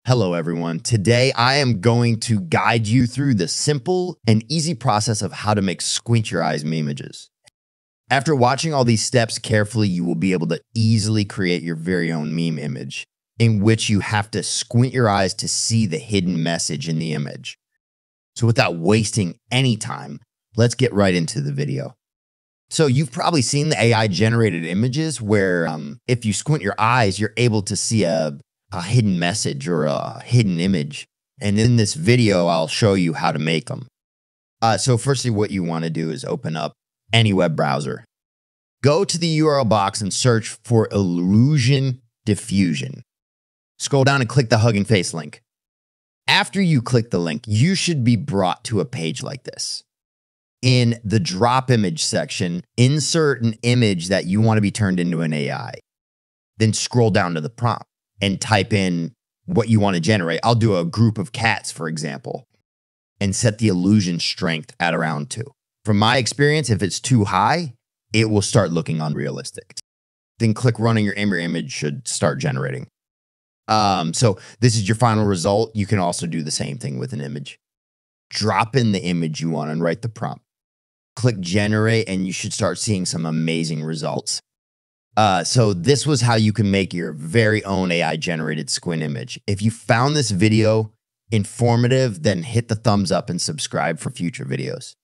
Hello, everyone. Today, I am going to guide you through the simple and easy process of how to make squint your eyes meme images. After watching all these steps carefully, you will be able to easily create your very own meme image in which you have to squint your eyes to see the hidden message in the image. So without wasting any time, let's get right into the video. So you've probably seen the AI generated images where if you squint your eyes, you're able to see a hidden message or a hidden image. And in this video, I'll show you how to make them. So firstly, what you want to do is open up any web browser. Go to the URL box and search for illusion diffusion. Scroll down and click the Hugging Face link. After you click the link, you should be brought to a page like this. In the drop image section, insert an image that you want to be turned into an AI. Then scroll down to the prompt and type in what you want to generate. I'll do a group of cats, for example, and set the illusion strength at around 2. From my experience, if it's too high, it will start looking unrealistic. Then click run and your image should start generating. So this is your final result. You can also do the same thing with an image. Drop in the image you want and write the prompt. Click generate and you should start seeing some amazing results. So this was how you can make your very own AI generated squint image. If you found this video informative, then hit the thumbs up and subscribe for future videos.